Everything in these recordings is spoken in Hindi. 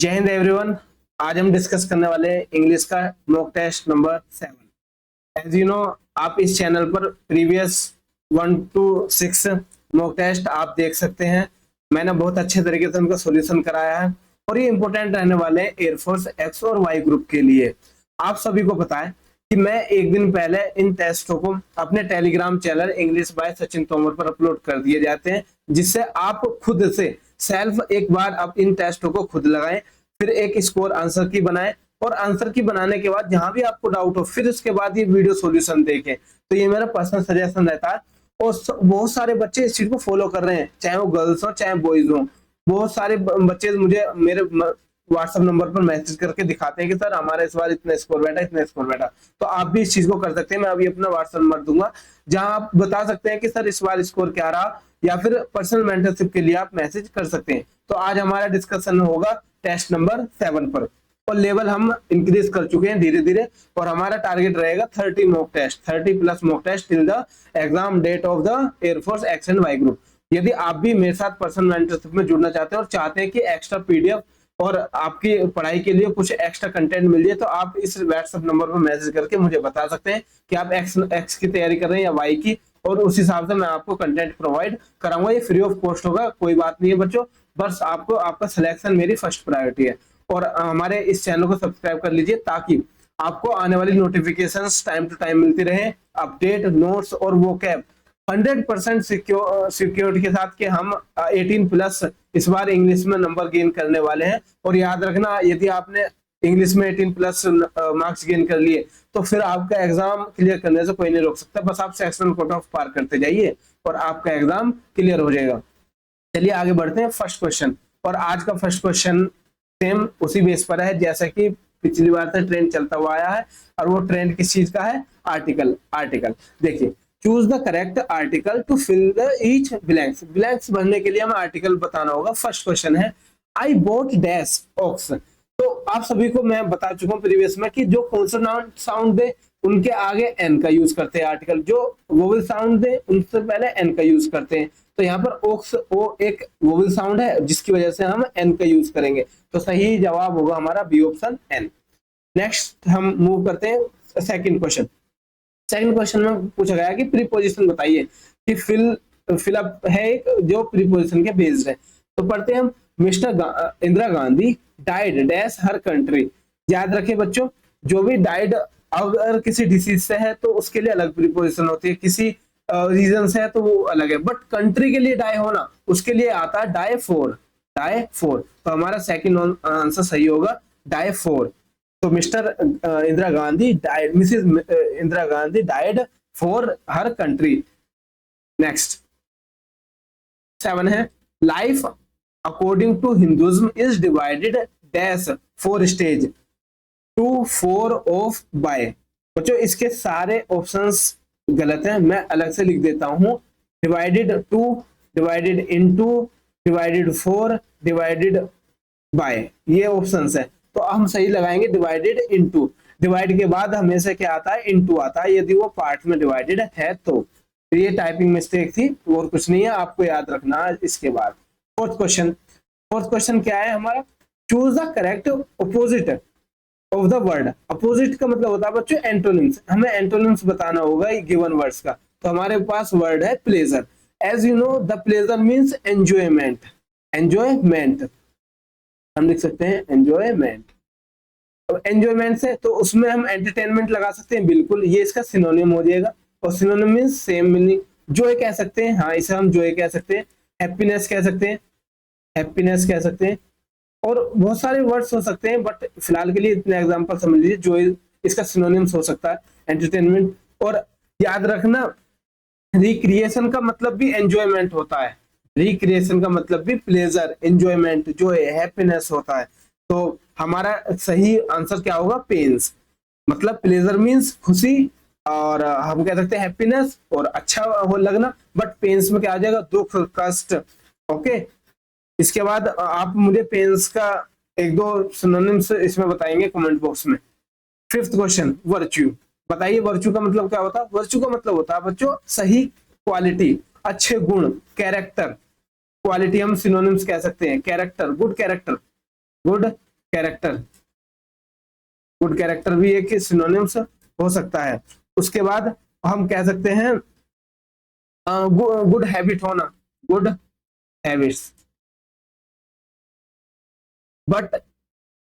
जय हिंद एवरीवन। आज हम डिस्कस करने वाले हैं इंग्लिश का mock test number 7। As you know, आप इस चैनल पर प्रीवियस 1 to 6 मॉक टेस्ट आप देख सकते हैं। मैंने बहुत अच्छे तरीके से उनका सॉल्यूशन कराया है और ये इंपॉर्टेंट रहने वाले हैं एयरफोर्स एक्स और वाई ग्रुप के लिए। आप सभी को पता है कि मैं एक दिन पहले इन टेस्टों को अपने Telegram channel English by Sachin Tomar पर अपलोड कर दिए जाते हैं, जिससे आप खुद से सेल्फ एक बार आप इन टेस्टों को खुद लगाएं, फिर एक स्कोर आंसर की बनाएं और आंसर की बनाने के बाद जहां भी आपको डाउट हो फिर उसके बाद ये वीडियो सॉल्यूशन देखें। तो ये मेरा पर्सनल सजेशन रहता है और बहुत सारे बच्चे इस चीज को फॉलो कर रहे हैं, चाहे वो गर्ल्स हो चाहे बॉयज हो। बहुत सारे बच्चे मुझे मेरे व्हाट्सएप नंबर पर मैसेज करके दिखाते हैं कि सर हमारा इस बार इतना स्कोर बैठा, इतना स्कोर बैठा। तो आप भी इस चीज को कर सकते हैं। मैं अभी अपना व्हाट्सएप नंबर दूंगा जहां आप बता सकते हैं कि सर इस बार स्कोर क्या रहा, या फिर पर्सनल मेंटरशिप के लिए आप मैसेज कर सकते हैं। तो आज हमारा डिस्कशन होगा टेस्ट नंबर 7 पर और लेवल हम इंक्रीज कर चुके हैं धीरे धीरे और हमारा टारगेट रहेगा 30 mock test, 30 plus mock test till the exam date of the air force X and Y group. यदि आप भी मेरे साथ पर्सनल मेंटरशिप में जुड़ना चाहते हैं और चाहते हैं कि एक्स्ट्रा पीडीएफ और आपकी पढ़ाई के लिए कुछ एक्स्ट्रा कंटेंट मिल जाए, तो आप इस व्हाट्सएप नंबर पर मैसेज करके मुझे बता सकते हैं कि आप एक्स की तैयारी कर रहे हैं या वाई की, और उस हिसाब से मैं आपको कंटेंट प्रोवाइड कराऊंगा। ये फ्री ऑफ कॉस्ट होगा, कोई बात नहीं है बच्चों, बस आपको आपका सिलेक्शन मेरी फर्स्ट प्रायोरिटी है। और हमारे इस चैनल को सब्सक्राइब कर लीजिए ताकि आपको आने वाली नोटिफिकेशंस टाइम टू टाइम मिलती रहे, अपडेट, नोट्स और वोकैब 100% सिक्योरिटी के साथ कि हम 18 प्लस इस बार इंग्लिश में नंबर गेन करने वाले हैं। और याद रखना, यदि आपने इंग्लिश में 18 प्लस मार्क्स गेन कर लिए तो फिर आपका एग्जाम क्लियर करने से कोई नहीं रोक सकता। बस आप सेक्शनल कट ऑफ पार करते जाइए और आपका एग्जाम क्लियर हो जाएगा। चलिए आगे बढ़ते हैं फर्स्ट क्वेश्चन। और आज का फर्स्ट क्वेश्चन सेम उसी बेस पर है जैसा कि पिछली बार से ट्रेंड चलता हुआ आया है। और वो ट्रेंड किस चीज का है? आर्टिकल। देखिए, choose the correct article to fill the each blanks. Blanks भरने के लिए हमें आर्टिकल बताना होगा। फर्स्ट क्वेश्चन है आई बोट डैश ऑक्स। तो आप सभी को मैं बता चुका हूं प्रीवियस में कि जो कॉन्सोनेंट साउंड दे उनके आगे एन का यूज करते हैं आर्टिकल, जो वोवेल साउंड दे उनसे पहले एन का यूज करते हैं। तो यहाँ पर ओक्स वो एक वोवेल साउंड है जिसकी वजह से हम एन का यूज करेंगे। तो सही जवाब होगा हमारा बी ऑप्शन एन। नेक्स्ट हम मूव करते हैं सेकंड क्वेश्चन। सेकंड क्वेश्चन में पूछा गया कि प्रीपोजिशन बताइए कि फिलअप है एक जो प्रीपोजिशन के बेस्ड है। तो पढ़ते हैं हम, mister Indira Gandhi died dash her country. याद रखें बच्चों, जो भी डाइड अगर किसी डिसीज से है तो उसके लिए अलग प्रीपोजिशन होती है, किसी रीजन से है तो वो अलग है। बट कंट्री के लिए डाई होना उसके लिए आता है डाई फोर। तो हमारा सेकंड आंसर सही होगा डाई फोर। तो mister Indira Gandhi died, missus Indira Gandhi died for her country. Next 7 है, life according to Hinduism is divided dash 4 stage to 4 of by. बच्चों इसके सारे ऑप्शंस गलत हैं, मैं अलग से लिख देता हूं। Divided to, divided into, divided for, divided by, ये ऑप्शंस है। तो हम सही लगाएंगे डिवाइडेड इनटू। डिवाइड के बाद हमेशा क्या आता है? इनटू आता है, यदि वो पार्ट में डिवाइडेड है तो। ये टाइपिंग मिस्टेक थी और कुछ नहीं है, आपको याद रखना है। इसके बाद फोर्थ क्वेश्चन क्या है हमारा? Choose the correct opposite of the word. Opposite का मतलब होता है बच्चों एंटोनिम्स। हमें एंटोनिम्स बताना होगा गिवन वर्ड्स का। तो हमारे पास वर्ड है pleasure. As you know the pleasure means enjoyment. हम लिख सकते हैं एंजॉयमेंट। अब एंजॉयमेंट से तो उसमें हम एंटरटेनमेंट लगा सकते हैं, बिल्कुल ये इसका सिनोनिम हो जाएगा। और synonym means same meaning. Joy कह सकते हैं, हाँ इसे हम जॉय कह सकते हैं। हैप्पीनेस कह सकते हैं, और बहुत सारे वर्ड्स हो सकते हैं, बट फिलहाल के लिए इतने एग्जांपल समझ लीजिए। जॉय इसका सिनोनिम्स हो सकता है एंटरटेनमेंट। और याद रखना, रिक्रिएशन का मतलब भी एंजॉयमेंट होता है। रिक्रिएशन का मतलब भी प्लेजर, एंजॉयमेंट, जॉय, हैप्पीनेस होता है। तो हमारा सही आंसर क्या होगा? पेन्स। मतलब प्लेजर मीन्स खुशी, और हम कह सकते हैं हैप्पीनेस और अच्छा हो लगना। बट पेन्स में क्या आ जाएगा? दुख, कष्ट। ओके, इसके बाद आप मुझे पेन्स का एक दो सिनोनिम्स इसमें बताएंगे कमेंट बॉक्स में। Fifth question, virtue. बताइए वर्च्यू का मतलब क्या होता है? वर्च्यू का मतलब होता है बच्चों सही क्वालिटी, अच्छे गुण, कैरेक्टर। क्वालिटी हम सिनोनिम्स कह सकते हैं, character, good character, good character भी एक सिनोनिम्स हो सकता है। उसके बाद हम कह सकते हैं गुड हैबिट होना, गुड हैबिट्स। बट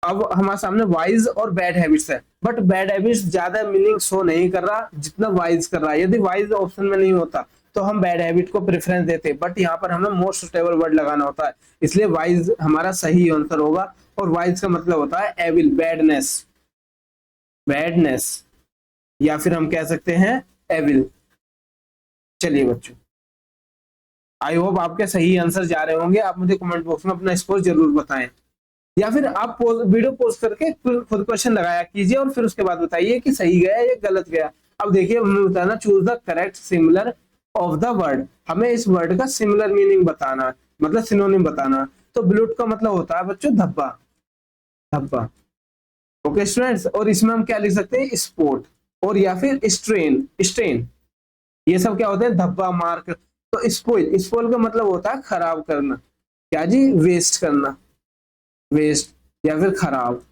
अब हमारे सामने वाइज और बैड हैबिट्स है, बट बैड हैबिट्स ज्यादा मीनिंग शो नहीं कर रहा जितना वाइज कर रहा है। यदि वाइज ऑप्शन में नहीं होता तो हम बैड हैबिट को प्रेफरेंस देते, बट यहाँ पर हमें मोस्ट सुटेबल वर्ड लगाना होता है, इसलिए वाइज हमारा सही आंसर होगा। और वाइज का मतलब होता है एविल, बैडनेस, बैडनेस, या फिर हम कह सकते हैं एविल। चलिए बच्चों, आई होप आपके सही आंसर जा रहे होंगे। आप मुझे कमेंट बॉक्स में अपना स्कोर जरूर बताएं, या फिर आप वीडियो पोस्ट करके खुद क्वेश्चन लगाया कीजिए और फिर उसके बाद बताइए कि सही गया या गलत गया। अब देखिए हमें बताना, choose the correct similar of the word, हमें इस वर्ड का सिमिलर मीनिंग बताना, मतलब सिनोनिम बताना। तो ब्लूट का मतलब होता है बच्चों धब्बा, धब्बा। ओके स्टूडेंट्स, और इसमें हम क्या लिख सकते हैं, स्पोर्ट, और या फिर स्ट्रेन, स्ट्रेन, ये सब क्या होते हैं, धब्बा, मार्क। तो स्पॉइल, स्पॉइल का मतलब होता है खराब करना, क्या जी, वेस्ट करना, वेस्ट या फिर खराब।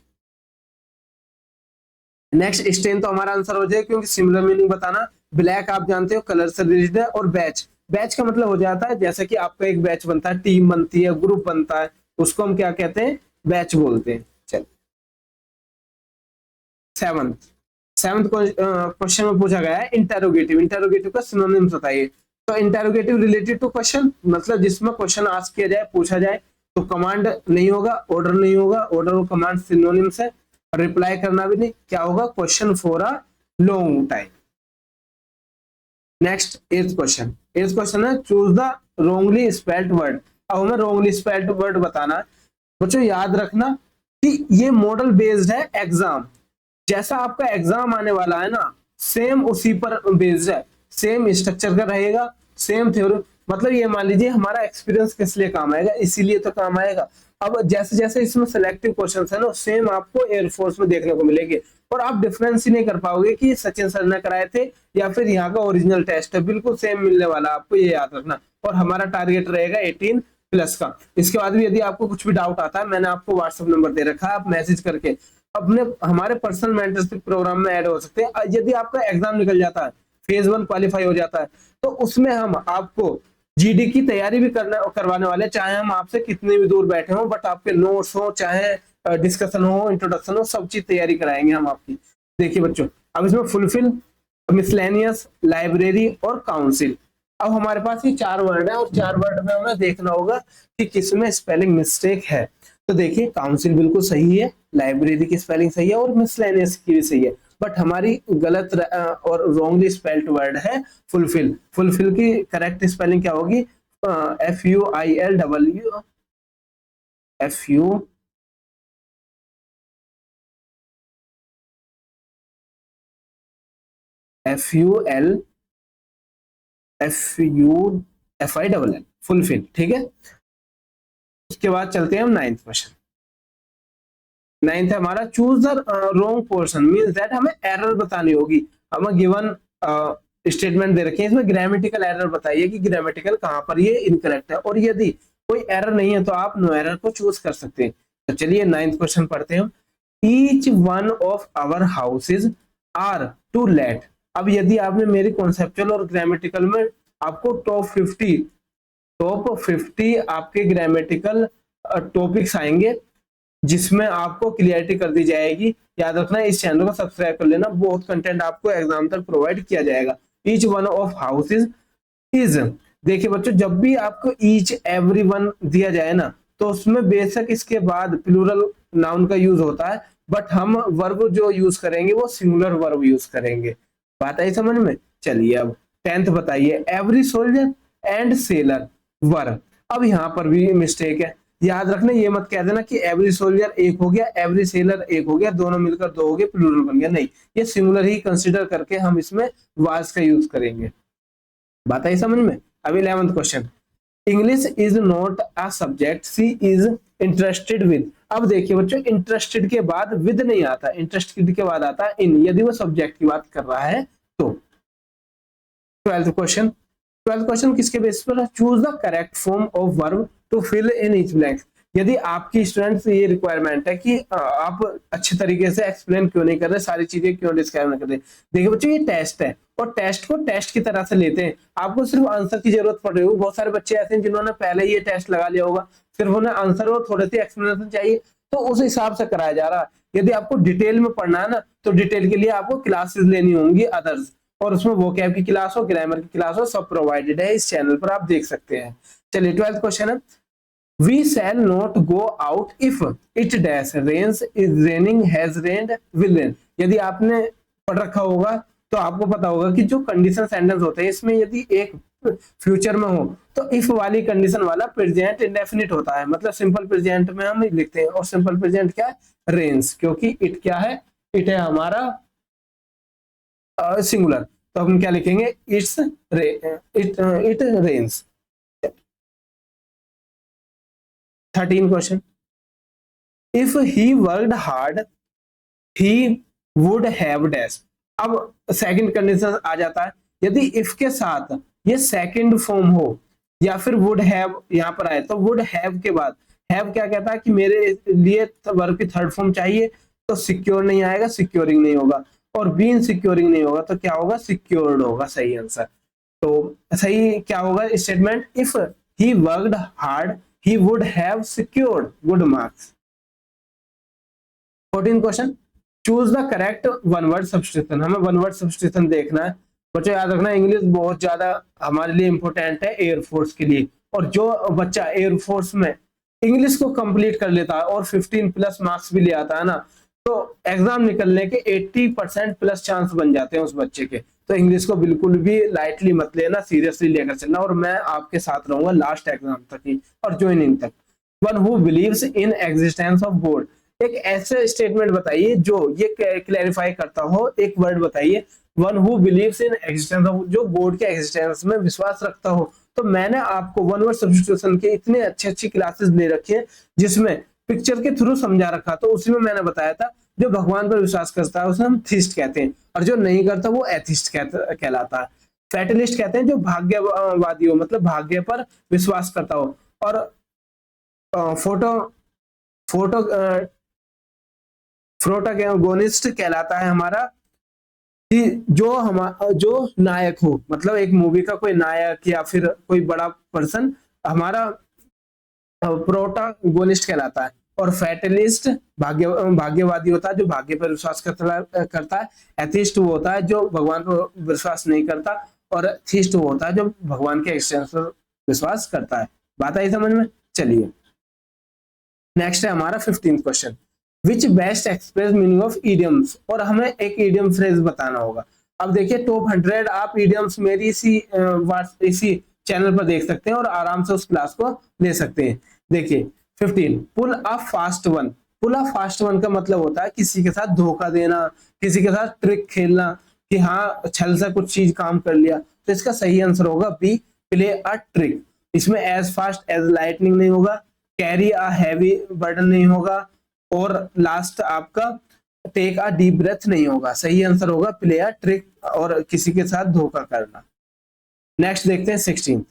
नेक्स्ट स्टेन तो हमारा आंसर हो जाएगा क्योंकि सिमिलर मीनिंग बताना। ब्लैक आप जानते हो कलर से रिलेटेड है। और बैच, बैच का मतलब हो जाता है जैसे कि आपका एक बैच बनता है, टीम बनती है, ग्रुप बनता है, उसको हम क्या कहते हैं, बैच बोलते हैं। चल सेवंथ, सेवंथ क्वेश्चन में पूछा गया है इंटेरोगेटिव, इंटेरोगेटिव का सिनोनिम्स बताइए। तो इंटेरोगेटिव रिलेटेड टू क्वेश्चन, मतलब जिसमें क्वेश्चन आस्क किया जाए, पूछा जाए। तो कमांड नहीं होगा, ऑर्डर नहीं होगा, ऑर्डर और कमांड सिनोनिम्स है। रिप्लाई करना भी नहीं, क्या होगा, question for a long time. Next eighth question, eighth question है choose the wrongly spelled word. अब हमें रोंगली स्पेल्ड वर्ड बताना है। बच्चों याद रखना कि ये मॉडल बेस्ड है एग्जाम, जैसा आपका एग्जाम आने वाला है ना, सेम उसी पर बेस्ड है, सेम स्ट्रक्चर का रहेगा, सेम थ्योरी। मतलब ये मान लीजिए हमारा एक्सपीरियंस किस लिए काम आएगा, इसीलिए तो काम आएगा। अब जैसे जैसे इसमें सिलेक्टिव क्वेश्चंस है ना, सेम आपको एयरफोर्स में देखने को मिलेंगे, और आप डिफरेंस ही नहीं कर पाओगे कि सचिन सर ने कराए थे या फिर यहाँ का ओरिजिनल टेस्ट है, बिल्कुल सेम मिलने वाला, आपको ये याद रखना। और हमारा टारगेट रहेगा 18 प्लस का। इसके बाद भी यदि आपको कुछ भी डाउट आता है, मैंने आपको व्हाट्सएप नंबर दे रखा है, आप मैसेज करके अपने हमारे पर्सनल मेंटरशिप प्रोग्राम में ऐड हो सकते हैं। यदि आपका एग्जाम निकल जाता है, फेज 1 क्वालिफाई हो जाता है, तो उसमें हम आपको जीडी की तैयारी भी करवाने वाले, चाहे हम आपसे कितने भी दूर बैठे हो, बट आपके नोट्स हो, चाहे डिस्कशन हो, इंट्रोडक्शन हो, सब चीज तैयारी कराएंगे हम आपकी। देखिए बच्चों, अब इसमें फुलफिल, मिसलेनियस, लाइब्रेरी और काउंसिल। अब हमारे पास ये 4 वर्ड है, और 4 वर्ड में हमें देखना होगा कि किसमें स्पेलिंग मिस्टेक है। तो देखिए काउंसिल बिल्कुल सही है, लाइब्रेरी की स्पेलिंग सही है, और मिसलेनियस की भी सही है, बट हमारी गलत और रॉन्गली स्पेल्ड वर्ड है फुलफिल। फुलफिल की करेक्ट स्पेलिंग क्या होगी, FUILW, FU FUL FUFILL, fulfil. ठीक है, उसके बाद चलते हैं हम 9th क्वेश्चन। 9th है हमारा choose the wrong portion, means that हमें एरर बतानी होगी। हमें गिवन स्टेटमेंट दे रखे हैं, इसमें ग्रामेटिकल एरर बताइए कि ग्रामेटिकल कहां पर ये इनकरेक्ट है, और यदि कोई एरर नहीं है तो आप नो एरर को चूज कर सकते हैं। तो चलिए 9th क्वेश्चन पढ़ते हैं। Each one of our houses are too late. अब यदि आपने मेरी कॉन्सेप्चुअल और ग्रामेटिकल में आपको टॉप 50 आपके ग्रामेटिकल टॉपिक्स आएंगे, जिसमें आपको क्लियरिटी कर दी जाएगी। याद रखना, इस चैनल को सब्सक्राइब कर लेना, बहुत कंटेंट आपको एग्जाम तक प्रोवाइड किया जाएगा। Each one of houses is, देखिए बच्चों, जब भी आपको ईच एवरी वन दिया जाए ना, तो उसमें बेशक इसके बाद प्लूरल नाउन का यूज होता है, बट हम वर्ब जो यूज करेंगे वो सिंगुलर वर्ब यूज करेंगे। बात आई समझ में। चलिए अब 10th बताइए, एवरी सोल्जर एंड सेलर वर। अब यहाँ पर भी मिस्टेक है, याद रखना, ये मत कह देना कि एवरी सोल्जर एक हो गया, एवरी सेलर एक हो गया, दोनों मिलकर 2 हो गए, प्लूरल बन गया। नहीं, ये सिंगुलर ही कंसीडर करके हम इसमें वाज का यूज करेंगे। बात आई समझ में। अब 11th question, English is not a subject she is interested with. अब देखिए बच्चों, इंटरेस्टेड के बाद विद नहीं आता, इंटरेस्टेड के बाद आता है इन, यदि वो सब्जेक्ट की बात कर रहा है तो। 12th क्वेश्चन, 12th क्वेश्चन किसके बेसिस पर, choose the correct form of verb to fill in each blank. यदि आपकी स्टूडेंट्स ये रिक्वायरमेंट है कि आप अच्छे तरीके से एक्सप्लेन क्यों नहीं कर रहे, सारी चीजें क्यों डिस्क्राइब नहीं कर रहे। देखिए बच्चों ये टेस्ट है और टेस्ट को टेस्ट की तरह से लेते हैं, आपको सिर्फ आंसर की जरूरत पड़ रही होगी। बहुत सारे बच्चे ऐसे हैं जिन्होंने पहले ये टेस्ट लगा लिया होगा, सिर्फ उन्हें आंसर और थोड़ी सी एक्सप्लेनेशन चाहिए, तो उस हिसाब से कराया जा रहा है। यदि आपको डिटेल में पढ़ना है ना, तो डिटेल के लिए आपको क्लासेस लेनी होंगी अदर्स, और उसमें वोकैब की क्लास हो, ग्रामर की क्लास हो, सब प्रोवाइडेड है इस चैनल पर, आप देख सकते हैं। चलिए 12th क्वेश्चन है, we shall not go out if it dash rains, is raining, has rained, will rain। यदि आपने पढ़ रखा होगा तो आपको पता होगा कि जो कंडीशन सेंटेंस होते हैं इसमें यदि एक फ्यूचर में हो तो इफ वाली कंडीशन वाला प्रेजेंट इंडेफिनिट होता है, मतलब सिंपल प्रेजेंट में हम लिखते हैं, और सिंपल प्रेजेंट क्या है, रेन्स, क्योंकि इट क्या है, इट है हमारा सिंगुलर, तो हम क्या लिखेंगे, it rains. 13 question, if he worked hard he would have dash. अब सेकंड कंडीशन आ जाता है, यदि इफ के साथ ये सेकंड फॉर्म हो या फिर वुड हैव यहाँ पर आए, तो वुड हैव के बाद हैव क्या कहता है कि मेरे लिए वर्ब की थर्ड फॉर्म चाहिए, तो सिक्योर नहीं आएगा, सिक्योरिंग नहीं होगा, और बीन सिक्योरिंग नहीं होगा, तो क्या होगा, सिक्योर्ड होगा सही आंसर। तो सही क्या होगा statement, if he worked hard he would have secured good marks। 14 question, choose the correct one word substitution. हमें वन वर्ड सब्स्टिट्यूशन देखना है। बच्चों याद रखना इंग्लिश बहुत ज्यादा हमारे लिए इंपॉर्टेंट है एयरफोर्स के लिए, और जो बच्चा एयरफोर्स में इंग्लिश को कंप्लीट कर लेता है और 15+ मार्क्स भी ले आता है ना, तो एग्जाम निकलने के 80% प्लस चांस बन जाते हैं उस बच्चे के। तो इंग्लिश को बिल्कुल भी लाइटली मत लेना, सीरियसली लेकर चलना, और मैं आपके साथ रहूंगा लास्ट एग्जाम तक ही और ज्वाइनिंग तक। One who believes in existence of God, एक ऐसे स्टेटमेंट बताइए जो ये क्लैरिफाई करता हो, एक वर्ड बताइए, one who believes in existence of, जो गॉड के एग्जिस्टेंस में विश्वास रखता हो। तो मैंने आपको वन वर्ड सब्स्टिट्यूशन के इतने अच्छी क्लासेस ले रखी है जिसमें पिक्चर के थ्रू समझा रखा, तो उसी में मैंने बताया था जो भगवान पर विश्वास करता है उसे हम थीस्ट कहते हैं, और जो नहीं करता वो एथिस्ट कहलाता है। फैटलिस्ट कहते हैं जो भाग्यवादी हो, मतलब भाग्य पर विश्वास करता हो, और प्रोटोगोनिस्ट कहलाता है हमारा कि जो नायक हो, मतलब एक मूवी का कोई नायक या फिर कोई बड़ा पर्सन हमारा प्रोटोगोनिस्ट कहलाता है। और फैटलिस्ट भाग्यवादी होता है जो भाग्य पर विश्वास करता है। एथिस्ट वो होता है जो भगवान पर विश्वास नहीं करता, और थीस्ट वो होता है जो भगवान के एक्सटेंस पर विश्वास करता है। बात आई समझ में? चलिए नेक्स्ट है हमारा 15th question, which best express meaning of idioms, और हमें एक इडियम फ्रेज बताना होगा। अब देखिए टॉप 100 आप इडियम्स मेरी इसी चैनल पर देख सकते हैं और आराम से उस क्लास को ले सकते हैं। देखिए 15, pull a fast one. Pull a fast one का मतलब होता है किसी के साथ धोखा देना, किसी के साथ ट्रिक खेलना, कि हाँ छल से कुछ चीज काम कर लिया। तो इसका सही आंसर होगा बी, प्ले अ ट्रिक। इसमें एज फास्ट एज लाइटनिंग नहीं होगा, कैरी अ हैवी बर्डन नहीं होगा, और लास्ट आपका टेक अ डीप ब्रेथ नहीं होगा। सही आंसर होगा प्ले अ ट्रिक, और किसी के साथ धोखा करना। नेक्स्ट देखते हैं 16,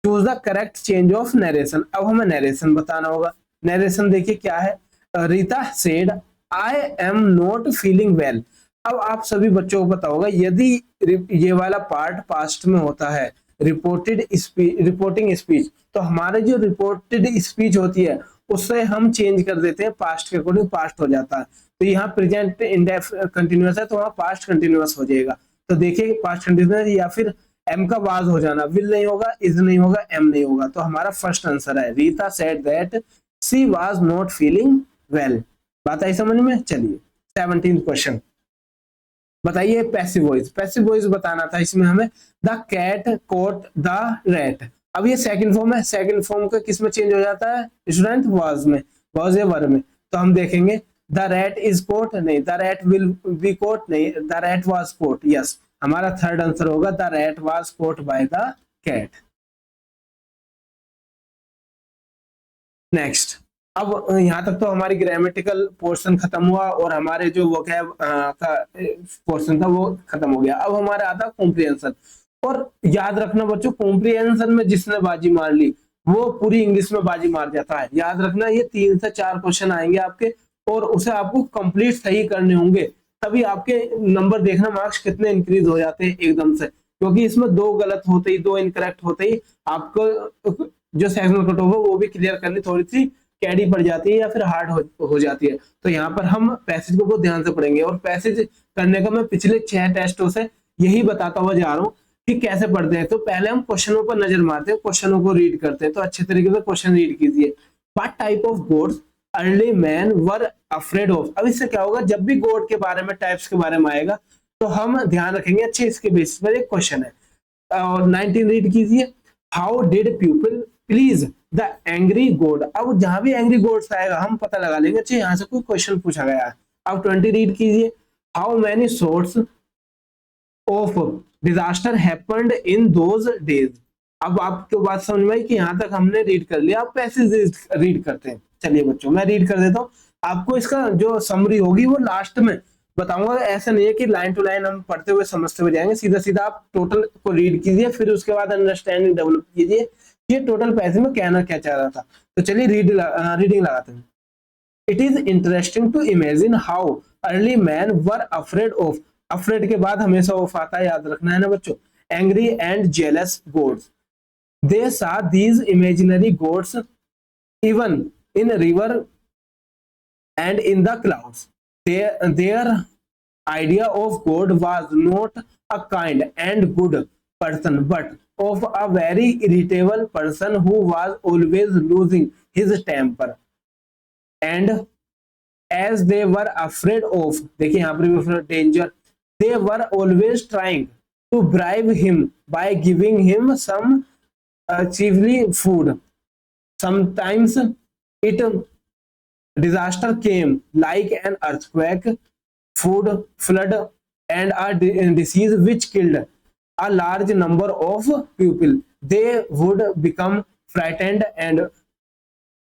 choose the correct change of narration. अब हमें नरेशन बताना होगा। नरेशन देखिए क्या है, Rita said I am not feeling well. अब आप सभी बच्चों को पता होगा यदि ये वाला पार्ट पास्ट में होता है, रिपोर्टिंग स्पीच, तो हमारे जो रिपोर्टेड स्पीच होती है उससे हम चेंज कर देते हैं पास्ट के अकॉर्डिंग, पास्ट हो जाता है। तो यहाँ प्रेजेंट इंडेफ कंटिन्यूअस है तो वहाँ पास्ट कंटिन्यूअस हो जाएगा। तो देखिए पास्ट कंटिन्यूअस, या फिर एम का वाज हो जाना, विल नहीं होगा, इज नहीं होगा, एम नहीं होगा। तो हमारा फर्स्ट आंसर है Rita said that she was not feeling well. बात आई समझ में? चलिए 17th क्वेश्चन, बताइए पैसिव वॉइस। पैसिव वॉइस बताना था इसमें हमें, the cat caught the rat. अब ये सेकंड फॉर्म है, सेकंड फॉर्म का किस में चेंज हो जाता है स्टूडेंट? वाज में, वाज या वर में। तो हम देखेंगे द रैट इज कॉट नहीं, the rat will be caught नहीं, the rat was caught. Yes, हमारा थर्ड आंसर होगा the rat was caught by the cat. Next, अब यहाँ तक तो हमारी ग्रामेटिकल पोर्शन खत्म हुआ और हमारे जो वोकैब का पोर्शन था वो खत्म हो गया। अब हमारा आता कॉम्प्रिहेंशन। और याद रखना बच्चों, कॉम्प्रिहेंशन में जिसने बाजी मार ली वो पूरी इंग्लिश में बाजी मार जाता है। याद रखना, ये 3 से 4 क्वेश्चन आएंगे आपके और उसे आपको कंप्लीट सही करने होंगे, तभी आपके नंबर देखना मार्क्स कितने इंक्रीज हो जाते हैं एकदम से। क्योंकि इसमें 2 गलत होते ही, 2 इनकरेक्ट होते ही आपको जो सेक्शनल कट ऑफ है वो भी क्लियर करनी थोड़ी सी कैडी पड़ जाती है या फिर हार्ड हो जाती है। तो यहाँ पर हम पैसेज को बहुत ध्यान से पढ़ेंगे, और पैसेज करने का मैं पिछले 6 टेस्टों से यही बताता हुआ जा रहा हूँ कि कैसे पढ़ते हैं। तो पहले हम क्वेश्चनों पर नजर मारते हैं, क्वेश्चनों को रीड करते हैं। तो अच्छे तरीके से क्वेश्चन रीड कीजिए। What type of gods early man were afraid of. अब इससे क्या होगा, जब भी गोड के बारे में, टाइप्स के बारे में आएगा तो हम ध्यान रखेंगे। अच्छे, इसके बेसिस पर एक क्वेश्चन है। और 19 रीड कीजिए। How did people please the angry गोड। अब जहां भी एंग्री गोड्स आएगा हम पता लगा लेंगे, अच्छा यहाँ से कोई क्वेश्चन पूछा गया है। अब 20 रीड कीजिए। How many sorts of disaster happened in those days. अब आपको बात समझ में आई कि यहाँ तक हमने रीड कर लिया, अब पैसेज रीड करते हैं। चलिए बच्चों, मैं रीड कर देता हूँ। आपको इसका जो समरी होगी वो लास्ट में बताऊंगा। ऐसा नहीं है कि लाइन टू लाइन हम पढ़ते हुए समझते हुए जाएंगे, सीधा सीधा आप टोटल को रीड कीजिए, फिर उसके बाद अंडरस्टैंडिंग डेवलप कीजिए ये टोटल पैसेज में कहना क्या चाह रहा था। तो चलिए रीडिंग लगाते हैं। It is interesting to imagine how early man were afraid of. Afraid के बाद हमेशा ऑफ आता है, याद रखना है ना बच्चों। Angry and jealous gods. They saw these imaginary gods even in river and in the clouds. Their idea of God was not a kind and good person, but of a very irritable person who was always losing his temper. And as they were afraid of, देखिए यहाँ पर भी danger, they were always trying to bribe him by giving him some cheaply food. Sometimes it disaster came like an earthquake, food flood, and a disease which killed a large number of people. They would become frightened and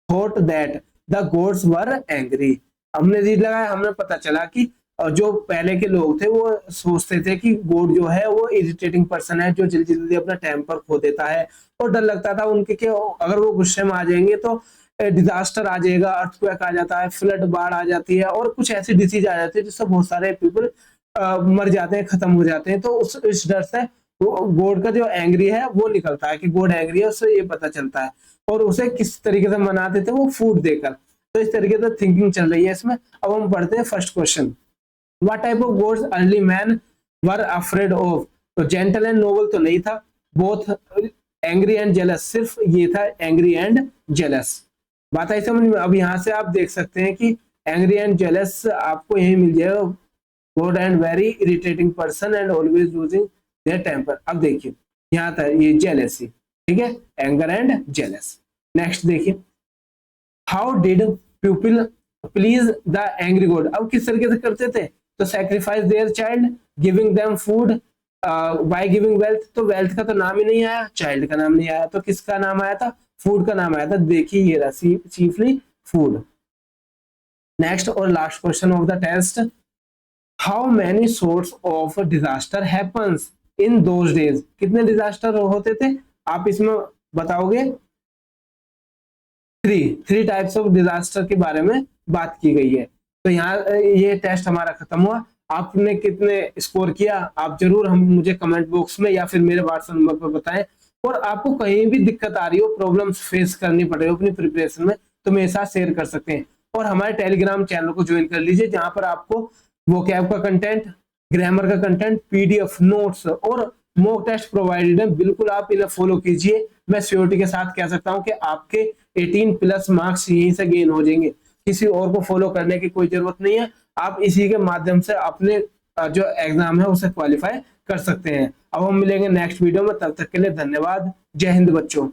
thought that the gods were angry. हमने रीड लगाया, हमने पता चला कि जो पहले के लोग थे वो सोचते थे कि गॉड जो है वो इरिटेटिंग पर्सन है, जो जल्दी जल्दी अपना टेम्पर खो देता है, और डर लगता था उनके कि अगर वो गुस्से में आ जाएंगे तो डिजास्टर आ जाएगा, अर्थक्वेक आ जाता है, फ्लड, बाढ़ आ जाती है, और कुछ ऐसी डिसीज आ जाती है जिससे बहुत सारे पीपल मर जाते हैं, खत्म हो जाते हैं। तो इस डर से गॉड का जो एंग्री है वो निकलता है कि गॉड एंग्री है, उससे ये पता चलता है। और उसे किस तरीके से मनाते थे, वो फूड देकर। तो इस तरीके से थिंकिंग चल रही है इसमें। अब हम पढ़ते हैं first question. What type of gods early man were afraid of. तो जेंटल एंड नोबल तो नहीं था, बोथ एंग्री एंड जेलस, सिर्फ ये था एंग्री एंड जेलस। बात आई समझ में। अब यहाँ से आप देख सकते हैं कि एंग्री एंड जेलस आपको यही मिल जाएगा, god and very irritating person and always losing their temper. अब देखिए यहाँ था ये जेलसी, ठीक है, एंगर एंड जेलस। नेक्स्ट देखिए, how did people please the angry god. अब किस तरीके से करते थे, तो sacrifice their child, giving them food, by giving wealth. तो वेल्थ का तो नाम ही नहीं आया, चाइल्ड का नाम नहीं आया, तो किसका नाम आया था, फूड का नाम आया था। देखिए ये रहा, चीफली फूड। नेक्स्ट और last question of the test, how many sorts of disaster happens in those days. कितने डिजास्टर होते थे आप इसमें बताओगे। थ्री टाइप्स ऑफ डिजास्टर के बारे में बात की गई है। तो यहाँ ये टेस्ट हमारा खत्म हुआ। आपने कितने स्कोर किया आप जरूर हम मुझे कमेंट बॉक्स में या फिर मेरे व्हाट्सएप नंबर पर बताएं। और आपको कहीं भी दिक्कत आ रही हो, प्रॉब्लम्स फेस करनी पड़ रही हो अपनी प्रिपरेशन में, तो मेरे साथ शेयर कर सकते हैं। और हमारे टेलीग्राम चैनल को ज्वाइन कर लीजिए, जहां पर आपको वोकैब का कंटेंट, ग्रामर का कंटेंट, पीडीएफ, नोट्स और मॉक टेस्ट प्रोवाइडेड है। बिल्कुल आप इन्हें फॉलो कीजिए। मैं श्योरिटी के साथ कह सकता हूं कि आपके 18+ मार्क्स यहीं से गेन हो जाएंगे। किसी और को फॉलो करने की कोई जरूरत नहीं है। आप इसी के माध्यम से अपने जो एग्जाम है उसे क्वालिफाई कर सकते हैं। अब हम मिलेंगे नेक्स्ट वीडियो में, तब तक के लिए धन्यवाद। जय हिंद बच्चों।